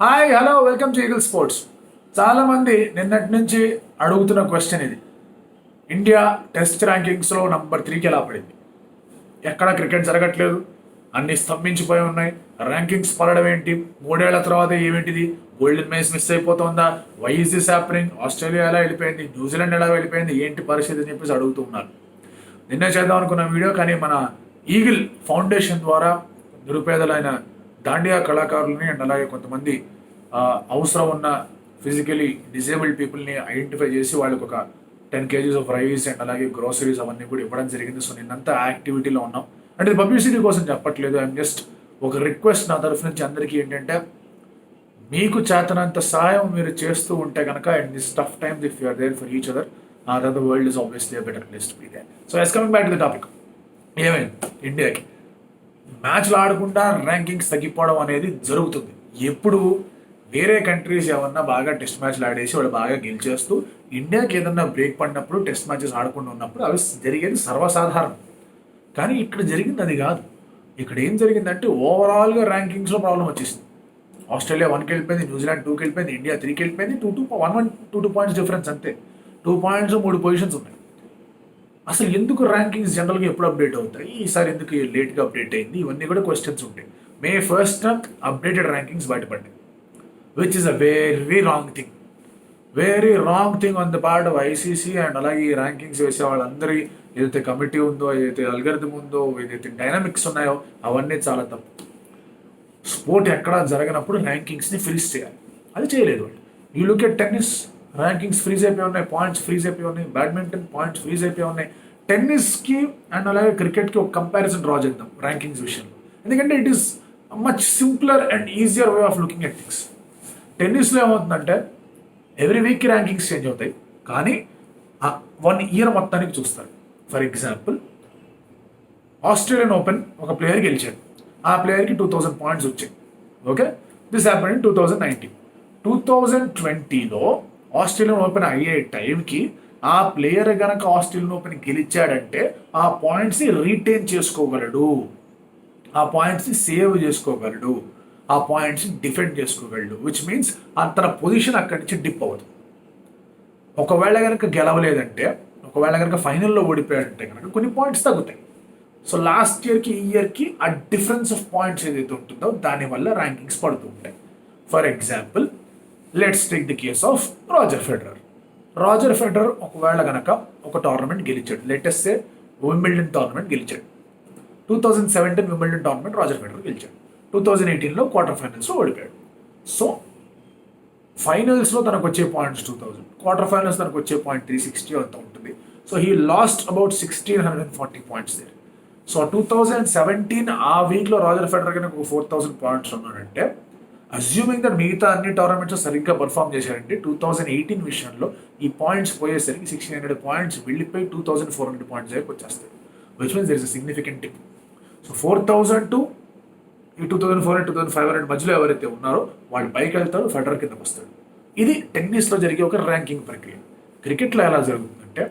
Hi hello welcome to eagle sports. చాలామంది నిన్నటి నుంచి అడుగుతున్న క్వశ్చన్ ఇది. ఇండియా టెస్ట్ ర్యాంకింగ్స్లో నంబర్ 3కి ఎలా పడింది? ఎక్కడ క్రికెట్ జరగట్లేదు, అన్ని స్తంభించిపోయి ఉన్నాయి. ర్యాంకింగ్స్ పడడం ఏంటి? 3 ఏళ్ల తర్వాత ఏమిటిది? గోల్డెన్ మ్యాచ్ మిస్ అయిపోతుందా? Why is this happening? Australia ఎలా వెళ్ళిపోయింది? న్యూజిలాండ్ ఎలా వెళ్ళిపోయింది? ఏంటి పరిస్థితి అని చెప్పేసి అడుగుతూ ఉన్నారు. నిన్నే చేద్దాం అనుకున్న వీడియో, కానీ మన ఈగిల్ ఫౌండేషన్ ద్వారా నిరుపేదలైన దాండియా కళాకారులని అండ్ అలాగే కొంతమంది అవసరం ఉన్న ఫిజికలీ డిజేబుల్డ్ పీపుల్ని ఐడెంటిఫై చేసి వాళ్ళకి ఒక 10 kgs ఆఫ్ రైస్ అండ్ అలాగే గ్రోసరీస్ అవన్నీ కూడా ఇవ్వడం జరిగింది. సో నిన్నంతా యాక్టివిటీలో ఉన్నాం. అంటే పబ్లిసిటీ కోసం చెప్పట్లేదు, ఐఎమ్ జస్ట్ ఒక రిక్వెస్ట్ నా తరఫు నుంచి అందరికీ ఏంటంటే, మీకు చేతనంత సహాయం మీరు చేస్తూ ఉంటే కనుక and this tough times if you're there for each other, the world is obviously better place to be there. So as coming back to the topic, ఏమైంది ఇండియాకి? మ్యాచ్లు ఆడకుండా ర్యాంకింగ్స్ తగ్గిపోవడం అనేది జరుగుతుంది. ఎప్పుడు వేరే కంట్రీస్ ఏమన్నా బాగా టెస్ట్ మ్యాచ్లు ఆడేసి వాళ్ళు బాగా గెలిచేస్తూ ఇండియాకి ఏదన్నా బ్రేక్ పడినప్పుడు టెస్ట్ మ్యాచెస్ ఆడకుండా ఉన్నప్పుడు అవి జరిగేది సర్వసాధారణం. కానీ ఇక్కడ జరిగింది అది కాదు. ఇక్కడ ఏం జరిగిందంటే ఓవరాల్గా ర్యాంకింగ్స్లో ప్రాబ్లం వచ్చేసింది. ఆస్ట్రేలియా 1కి వెళ్ళిపోయింది, న్యూజిలాండ్ 2కి వెళ్ళిపోయింది, ఇండియా 3కి వెళ్ళిపోయింది. 2 పాయింట్స్ డిఫరెన్స్ అంతే. 2 పాయింట్స్ 3 పొజిషన్స్ ఉన్నాయి. అసలు ఎందుకు ర్యాంకింగ్స్ జనరల్గా ఎప్పుడు అప్డేట్ అవుతాయి, ఈసారి ఎందుకు లేట్గా అప్డేట్ అయింది, ఇవన్నీ కూడా క్వశ్చన్స్ ఉంటాయి. మే 1st అప్డేటెడ్ ర్యాంకింగ్స్ బయటపడ్డాయి, which is a very wrong thing. Very wrong thing on the part of ICC and అలాగే ఈ ర్యాంకింగ్స్ వేసే వాళ్ళందరి ఏదైతే కమిటీ ఉందో, ఏదైతే అల్గరిథం ఉందో, ఏదైతే డైనామిక్స్ ఉన్నాయో అవన్నీ చాలా తప్పు. స్పోర్ట్ ఎక్కడా జరగనప్పుడు ర్యాంకింగ్స్ని ఫ్రీజ్ చేయాలి, అది చేయలేదు వాళ్ళు. ఈ look at tennis, rankings freeze అయిపోయి ఉన్నాయి, పాయింట్స్ ఫ్రీజ్ అయిపోయి ఉన్నాయి. బ్యాడ్మింటన్ పాయింట్స్ ఫ్రీజ్ అయిపోయి ఉన్నాయి. టెన్నిస్కి అండ్ అలాగే క్రికెట్కి ఒక కంపారిజన్ డ్రా చేద్దాం ర్యాంకింగ్స్ విషయంలో, ఎందుకంటే it is much simpler and easier way of looking at things. టెన్నిస్లో ఏమవుతుందంటే ఎవ్రీ వీక్ ర్యాంకింగ్స్ చేంజ్ అవుతాయి, కానీ 1 ఇయర్ మొత్తానికి చూస్తారు. ఫర్ ఎగ్జాంపుల్, ఆస్ట్రేలియన్ ఓపెన్ ఒక ప్లేయర్ గెలిచాడు, ఆ ప్లేయర్కి 2000 పాయింట్స్ వచ్చాయి. Okay, this happen in 2019. 2020లో ఆస్ట్రేలియన్ ఓపెన్ అయ్యే టైంకి ఆ ప్లేయర్ గనక ఆస్ట్రేలియన్ ఓపెన్ గెలిచాడంటే ఆ పాయింట్స్ని రీటైన్ చేసుకోగలడు, ఆ పాయింట్స్ని సేవ్ చేసుకోగలడు, ఆ పాయింట్స్ని డిఫెండ్ చేసుకోగలడు. విచ్ మీన్స్ తన పొజిషన్ అక్కడి నుంచి డిప్ అవ్వదు. ఒకవేళ కనుక గెలవలేదంటే, ఒకవేళ కనుక ఫైనల్లో ఓడిపోయాడంటే కనుక కొన్ని పాయింట్స్ తగ్గుతాయి. సో లాస్ట్ ఇయర్కి ఈ ఇయర్కి ఆ డిఫరెన్స్ ఆఫ్ పాయింట్స్ ఏదైతే ఉంటుందో దానివల్ల ర్యాంకింగ్స్ పడుతూ ఉంటాయి. For example, let's take the case of Roger Federer. Roger Federer ఒకవేళ కనుక ఒక టోర్నమెంట్ గెలిచాడు, లేటెస్ట్ వింబిల్డన్ టోర్నమెంట్ గెలిచాడు. 2017 వింబిల్డన్ టోర్నమెంట్ రాజర్ ఫెడరర్ గెలిచాడు. 2018లో క్వార్టర్ ఫైనల్స్లో ఓడిపోయాడు. సో ఫైనల్స్లో తనకు వచ్చే పాయింట్స్ 2000, క్వార్టర్ ఫైనల్స్ తనకు వచ్చే పాయింట్ 360 అంత ఉంటుంది. So he lost about 1640 points there. So 2017 ఆ వీక్లో రాజర్ ఫెడరర్ కనుక ఒక 4000 పాయింట్స్ ఉన్నాడంటే, అజ్యూమింగ్ దట్ మిగతా అన్ని టోర్నమెంట్స్ సరిగ్గా పర్ఫామ్ చేశారంటే 2018 విషయంలో ఈ పాయింట్స్ పోయేసరికి 1600 పాయింట్స్ వెళ్ళిపోయి 2400 పాయింట్స్ దగ్గరికి వచ్చేస్తాయి. Which means there is a significant dip. So 4000 to ఈ 2400 2500 మధ్యలో ఎవరైతే ఉన్నారో వాళ్ళు పైకి వెళ్తారు, ఫెడరర్ కిందకు వస్తాడు. ఇది టెన్నిస్లో జరిగే ఒక ర్యాంకింగ్ ప్రక్రియ. క్రికెట్లో ఎలా జరుగుతుందంటే,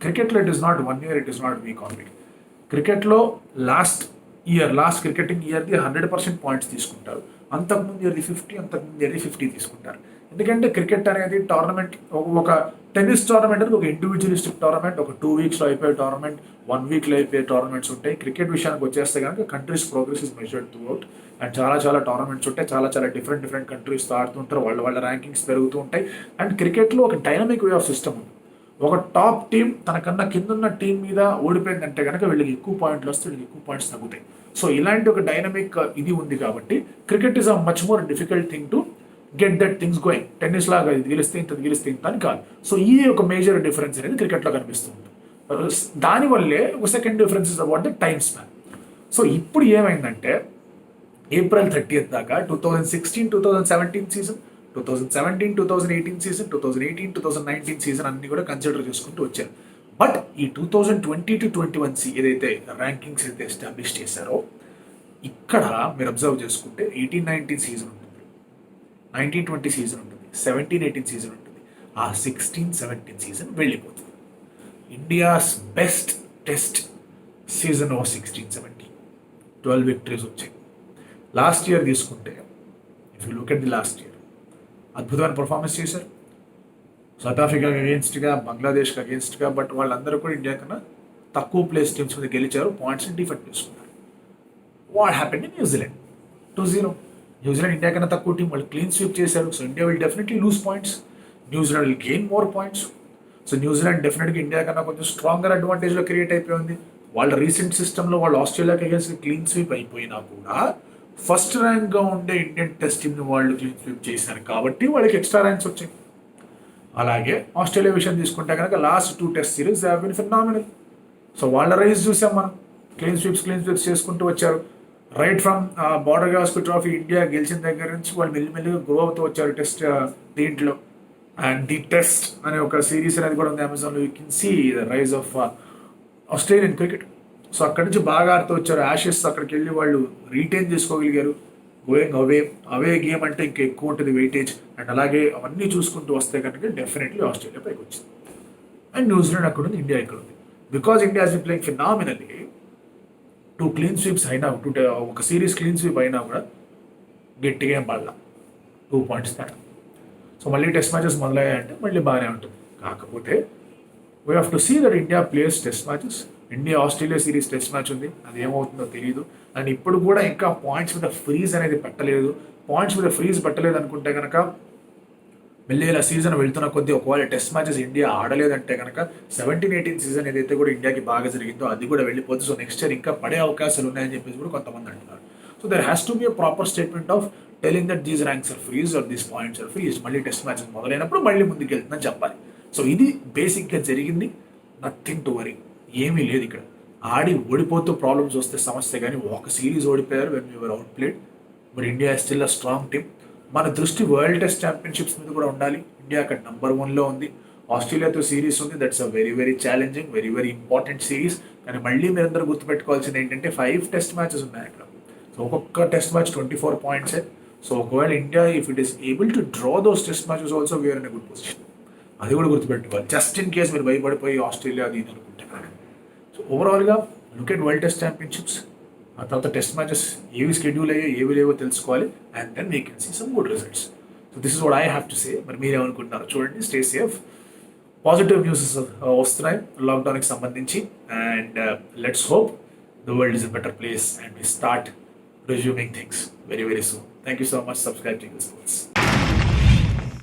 క్రికెట్లో it is not 1 year, it is not week on week. క్రికెట్లో లాస్ట్ క్రికెటింగ్ ఇయర్ది 100% పాయింట్స్ తీసుకుంటారు, అంతకుముందు ఇయర్ది 50, అంతకుముందు ఇయర్ది 50 తీసుకుంటారు. ఎందుకంటే క్రికెట్ అనేది టోర్నమెంట్, ఒక టెన్నిస్ టోర్నమెంట్ అనేది ఒక ఇండివిజువలిస్టిక్ టోర్నమెంట్, ఒక 2 weeksలో అయిపోయే టోర్నమెంట్, 1 weekలో అయిపోయే టోర్నమెంట్స్ ఉంటాయి. క్రికెట్ విషయానికి వచ్చేస్తే కనుక countries progress is measured through out and చాలా టోర్నమెంట్స్ ఉంటాయి, చాలా డిఫరెంట్ కంట్రీస్తో ఆడుతుంటారు, వాళ్ళ ర్యాంకింగ్స్ పెరుగుతూ ఉంటాయి. అండ్ క్రికెట్లో ఒక డైనమిక్ వే ఆఫ్ సిస్టమ్ ఉంది. ఒక టాప్ టీం తనకన్నా కిందన్న టీం మీద ఓడిపోయిందంటే కనుక వీళ్ళకి ఎక్కువ పాయింట్లు వస్తే వీళ్ళకి ఎక్కువ పాయింట్స్ తగ్గుతాయి. సో ఇలాంటి ఒక డైనమిక్ ఇది ఉంది కాబట్టి cricket is a much more difficult thing to get that things going. Tennis లాగా ఇది గెలిస్తే ఇంత అని కాదు. సో ఈ ఒక మేజర్ డిఫరెన్స్ అనేది క్రికెట్లో కనిపిస్తుంది. దానివల్లే ఒక second difference is about the time span. So ఇప్పుడు ఏమైందంటే April 30th దాకా 2016-2017 సీజన్, 2017-2018 సీజన్, 2018-2019 సీజన్ అన్ని కూడా కన్సిడర్ చేసుకుంటూ వచ్చారు. బట్ ఈ 2020-21 ఏదైతే ర్యాంకింగ్స్ అయితే ఎస్టాబ్లిష్ చేశారో, ఇక్కడ మీరు అబ్జర్వ్ చేసుకుంటే 18-19 సీజన్ ఉంటుంది, 19-20 సీజన్ ఉంటుంది, 17-18 సీజన్ ఉంటుంది, ఆ 16-17 సీజన్ వెళ్ళిపోతుంది. India's best test season 16-17, 12 victories వచ్చాయి. లాస్ట్ ఇయర్ తీసుకుంటే if you look at the last year అద్భుతమైన పర్ఫార్మెన్స్ చేశారు. సౌత్ ఆఫ్రికాకి అగేన్స్ట్గా, బంగ్లాదేశ్కి అగేన్స్ట్గా. బట్ వాళ్ళందరూ కూడా ఇండియా కన్నా తక్కువ ప్లేస్ టీమ్స్ మీద గెలిచారు, పాయింట్స్ని డిఫెండ్ చేసుకున్నారు. What happened in New Zealand? 2-0. New Zealand India కన్నా తక్కువ టీం, వాళ్ళు క్లీన్ స్వీప్ చేశారు. So India will definitely lose points, New Zealand will gain more points. So New Zealand డెఫినెట్గా ఇండియా కన్నా కొంచెం స్ట్రాంగర్ అడ్వాంటేజ్లో క్రియేట్ అయిపోయింది. వాళ్ళ రీసెంట్ సిస్టంలో వాళ్ళు ఆస్ట్రేలియాకి అగేన్స్ట్ క్లీన్ స్వీప్ అయిపోయినా కూడా ఫస్ట్ ర్యాంక్గా ఉండే ఇండియన్ టెస్ట్ టీమ్ని వాళ్ళు క్లీన్ స్వీప్ చేశారు కాబట్టి వాళ్ళకి ఎక్స్ట్రా ర్యాంక్స్ వచ్చాయి. అలాగే ఆస్ట్రేలియా విషయం తీసుకుంటే కనుక last 2 test series have been phenomenal. So వాళ్ళ రైజ్ చూసాం మనం, క్లీన్ స్వీప్స్ చేసుకుంటూ వచ్చారు. Right from Border Gavaskar trophy India గెలిచిన దగ్గర నుంచి వాళ్ళు మెల్లిమెల్లిగా గ్రో అవుతూ వచ్చారు టెస్ట్ దీంట్లో. అండ్ ది టెస్ట్ అనే ఒక సిరీస్ అనేది కూడా ఉంది అమెజాన్లో. You can see the rise of Australian cricket. So అక్కడి నుంచి బాగా ఆడుతూ వచ్చారు. యాషెస్ అక్కడికి వెళ్ళి వాళ్ళు రీటైన్ చేసుకోగలిగారు. గోయింగ్ అవే గేమ్ అంటే ఇంకా ఎక్కువ ఉంటుంది వెయిటేజ్. అండ్ అలాగే అవన్నీ చూసుకుంటూ వస్తే కనుక డెఫినెట్లీ ఆస్ట్రేలియా పైకి వచ్చింది. అండ్ న్యూజిలాండ్ అక్కడ ఉంది, ఇండియా ఇక్కడ ఉంది. Because India has been playing phenomenally. 2 clean sweeps అయినా, ఒక సిరీస్ క్లీన్ స్వీప్ అయినా కూడా గట్టిగా ఏం పడాల, 2 పాయింట్స్ తేడా. సో మళ్ళీ టెస్ట్ మ్యాచెస్ మొదలయ్యాయంటే మళ్ళీ బాగానే ఉంటుంది. కాకపోతే we have to see that India players test matches. India Australia series test match ఉంది, అది ఏమవుతుందో తెలియదు. అండ్ ఇప్పుడు కూడా ఇంకా పాయింట్స్ మీద ఫ్రీజ్ అనేది పెట్టలేదు. పాయింట్స్ మీద ఫ్రీజ్ పెట్టలేదు అనుకుంటే కనుక మళ్ళీ ఇలా సీజన్ వెళ్తున్న కొద్దీ ఒకవేళ టెస్ట్ మ్యాచెస్ ఇండియా ఆడలేదంటే కనుక 17-18 సీజన్ ఏదైతే కూడా ఇండియాకి బాగా జరిగిందో అది కూడా వెళ్ళిపోతుంది. సో నెక్స్ట్ ఇయర్ ఇంకా పడే అవకాశాలు ఉన్నాయని చెప్పేసి కూడా కొంతమంది అంటున్నారు. So there has to be a proper statement of telling that these ranks are freeze or these points are freeze. మళ్ళీ టెస్ట్ మ్యాచెస్ మొదలైనప్పుడు మళ్ళీ ముందుకు వెళ్తుందని చెప్పాలి. సో ఇది బేసిక్గా జరిగింది. నథింగ్ టు వరీ, ఏమీ లేదు ఇక్కడ. ఆడి ఓడిపోతూ ప్రాబ్లమ్స్ వస్తే సమస్య, కానీ ఒక సిరీస్ ఓడిపోయారు when we're outplayed. But India still a strong team. మన దృష్టి వరల్డ్ టెస్ట్ ఛాంపియన్షిప్స్ మీద కూడా ఉండాలి. ఇండియా అక్కడ నెంబర్ 1లో ఉంది. ఆస్ట్రేలియాతో సిరీస్ ఉంది, that's a very very challenging, very very important series. కానీ మళ్ళీ మీరందరూ గుర్తుపెట్టుకోవాల్సింది ఏంటంటే 5 టెస్ట్ మ్యాచెస్ ఉన్నాయి అక్కడ. సో ఒక్కొక్క టెస్ట్ మ్యాచ్ 24 పాయింట్సే. సో ఒకవేళ India if it is able to draw those test matches also we're in a good position. అది కూడా గుర్తుపెట్టుకోవాలి, జస్ట్ ఇన్ కేస్ మీరు భయపడిపోయి ఆస్ట్రేలియా అది ఇది అనుకుంటే. సో ఓవరాల్గా look at world test championships. ఆ తర్వాత టెస్ట్ మ్యాచెస్ ఏవి స్కెడ్యూల్ అయ్యో ఏవి లేవో తెలుసుకోవాలి. And then we can see some good results. So this is what I have to say. మరి మీరేమనుకుంటున్నారు చూడండి. Stay safe. పాజిటివ్ న్యూస్ వస్తున్నాయి లాక్డౌన్కి సంబంధించి. And let's hope the world is a better place and we start resuming things very very soon. Thank you so much. Subscribe to Eagle Sports.